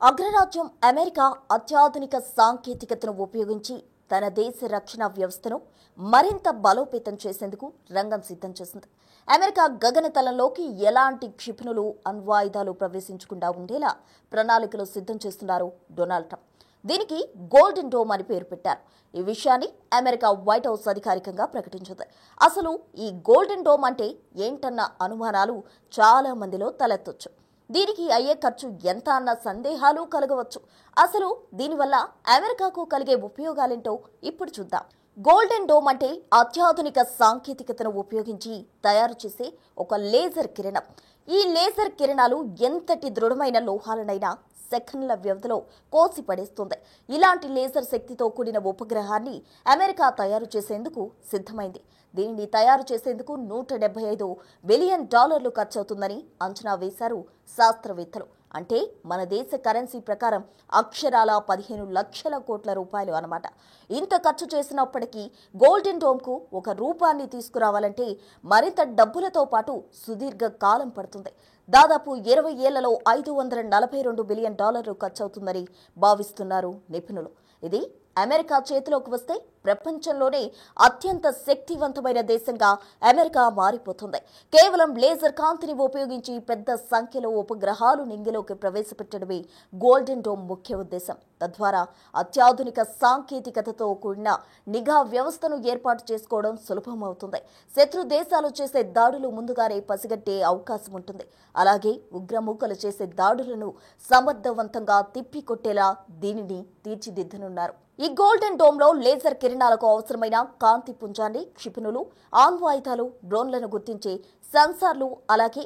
అగ్రరాజ్యం అమెరికా అత్యాధునిక సాంకేతికతను ఉపయోగించి తన దేశ రక్షణ వ్యవస్థను మరింత బలోపేతం చేసేందుకు రంగం సిద్ధం చేసింది. అమెరికా గగనతలంలోకి ఎలాంటి క్షిపణులు, అణ్వాయుధాలు ప్రవేశించకుండా ఉండేలా ప్రణాళికలు సిద్ధం చేస్తున్నారు డొనాల్డ్ ట్రంప్. దీనికి గోల్డెన్ డోమ్ అని పేరు పెట్టారు. ఈ విషయాన్ని అమెరికా వైట్ హౌస్ అధికారికంగా ప్రకటించింది. అసలు ఈ గోల్డెన్ డోమ్ అంటే ఏంటన్న అనుమానాలు చాలా మందిలో తలెత్తొచ్చు. దీనికి అయ్యే ఖర్చు ఎంత అన్న సందేహాలు కలగవచ్చు. అసలు దీనివల్ల అమెరికాకు కలిగే ఉపయోగాలేంటో ఇప్పుడు చూద్దాం. గోల్డెన్ డోమ్ అంటే అత్యాధునిక సాంకేతికతను ఉపయోగించి తయారు చేసే ఒక లేజర్ కిరణం. ఈ లేజర్ కిరణాలు ఎంతటి దృఢమైన లోహాలనైనా సెకండ్ల వ్యవధిలో కోసి పడేస్తుంది. ఇలాంటి లేజర్ శక్తితో కూడిన ఉపగ్రహాన్ని అమెరికా తయారు చేసేందుకు సిద్ధమైంది. దీనిని తయారు చేసేందుకు $175 బిలియన్ ఖర్చవుతుందని అంచనా వేశారు శాస్త్రవేత్తలు. అంటే మన దేశ కరెన్సీ ప్రకారం అక్షరాల 15 లక్షల కోట్ల రూపాయలు అన్నమాట. ఇంత ఖర్చు చేసినప్పటికీ గోల్డెన్ డోమ్కు ఒక రూపాన్ని తీసుకురావాలంటే మరింత డబ్బులతో పాటు సుదీర్ఘ కాలం పడుతుంది. దాదాపు 20 ఏళ్లలో $542 బిలియన్ ఖర్చవుతుందని భావిస్తున్నారు నిపుణులు. ఇది అమెరికా చేతిలోకి వస్తే ప్రపంచంలోనే అత్యంత శక్తివంతమైన దేశంగా అమెరికా మారిపోతుంది. కేవలం లేజర్ కాంతిని ఉపయోగించి పెద్ద సంఖ్యలో ఉపగ్రహాలు నింగిలోకి ప్రవేశపెట్టడమే గోల్డెన్ డోమ్ ముఖ్య ఉద్దేశం. తద్వారా అత్యాధునిక సాంకేతికతతో కూడిన నిఘా వ్యవస్థను ఏర్పాటు చేసుకోవడం సులభమవుతుంది. శత్రు దేశాలు చేసే దాడులు ముందుగానే పసిగట్టే అవకాశం ఉంటుంది. అలాగే ఉగ్రమూకలు చేసే దాడులను సమర్థవంతంగా తిప్పికొట్టేలా దీనిని తీర్చిదిద్దనున్నారు. ఈ గోల్డెన్ డోమ్ లో లేజర్ కిరణాలకు అవసరమైన కాంతి పుంజాన్ని, క్షిపణులు, ఆణ్వాయుధాలు, డ్రోన్లను గుర్తించే సెన్సార్లు, అలాగే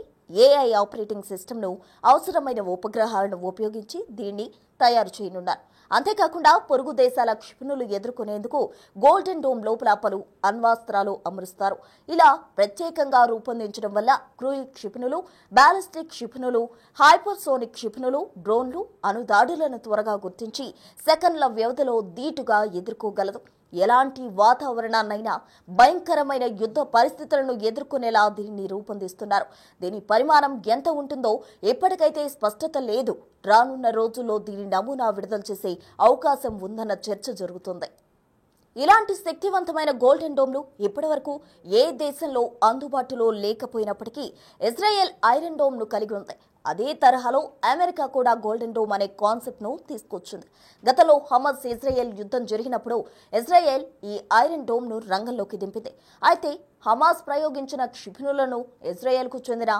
AI ఆపరేటింగ్ సిస్టమ్ను, అవసరమైన ఉపగ్రహాలను ఉపయోగించి దీన్ని తయారు చేయనున్నారు. అంతేకాకుండా పొరుగు దేశాల క్షిపణులు ఎదుర్కొనేందుకు గోల్డెన్ డోమ్ లోపల పలు అణ్వాస్త్రాలు అమరుస్తారు. ఇలా ప్రత్యేకంగా రూపొందించడం వల్ల క్రూయిజ్ క్షిపణులు, బ్యాలిస్టిక్ క్షిపణులు, హైపర్సోనిక్ క్షిపణులు, డ్రోన్లు అణుదాడులను త్వరగా గుర్తించి సెకండ్ల వ్యవధిలో ధీటుగా ఎదుర్కోగలదు. ఎలాంటి వాతావరణాన్నైనా భయంకరమైన యుద్ధ పరిస్థితులను ఎదుర్కొనేలా దీనిని రూపొందిస్తున్నారు. దీని పరిమాణం ఎంత ఉంటుందో ఇప్పటికైతే స్పష్టత లేదు. రానున్న రోజుల్లో దీని నమూనా విడుదల చేసే అవకాశం ఉందన్న చర్చ జరుగుతుంది. ఇలాంటి శక్తివంతమైన గోల్డెన్ డోమ్లు ఇప్పటివరకు ఏ దేశంలో అందుబాటులో లేకపోయినప్పటికీ ఇజ్రాయెల్ ఐరన్ డోమ్ ను కలిగి ఉంది. అదే తరహాలో అమెరికా కూడా గోల్డెన్ డోమ్ అనే కాన్సెప్ట్ ను తీసుకొచ్చింది. గతంలో హమాస్ ఇజ్రాయెల్ యుద్ధం జరిగినప్పుడు ఇజ్రాయెల్ ఈ ఐరన్ డోమ్ ను రంగంలోకి దింపింది. అయితే హమాస్ ప్రయోగించిన క్షిపణులను ఇజ్రాయెల్కు చెందిన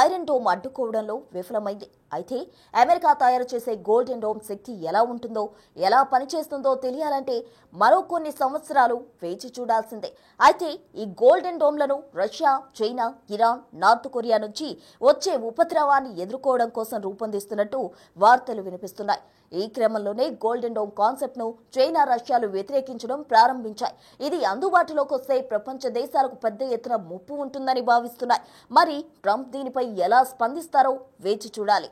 ఐరన్ డోమ్ అడ్డుకోవడంలో విఫలమైంది. అయితే అమెరికా తయారు చేసే గోల్డెన్ డోమ్ శక్తి ఎలా ఉంటుందో, ఎలా పనిచేస్తుందో తెలియాలంటే మరో కొన్ని సంవత్సరాలు వేచి చూడాల్సిందే. అయితే ఈ గోల్డెన్ డోమ్లను Russia, China, Iran, North Korea నుంచి వచ్చే ఉపద్రవాన్ని ఎదుర్కోవడం కోసం రూపొందిస్తున్నట్టు వార్తలు వినిపిస్తున్నాయి. ఈ క్రమంలోనే గోల్డెన్ డోమ్ కాన్సెప్ట్ ను చైనా, రష్యాలు వ్యతిరేకించడం ప్రారంభించాయి. ఇది అందుబాటులోకి వస్తే ప్రపంచ దేశాలకు పెద్ద ఎత్తున ముప్పు ఉంటుందని భావిస్తున్నాయి. మరి ట్రంప్ దీనిపై ఎలా స్పందిస్తారో వేచి చూడాలి.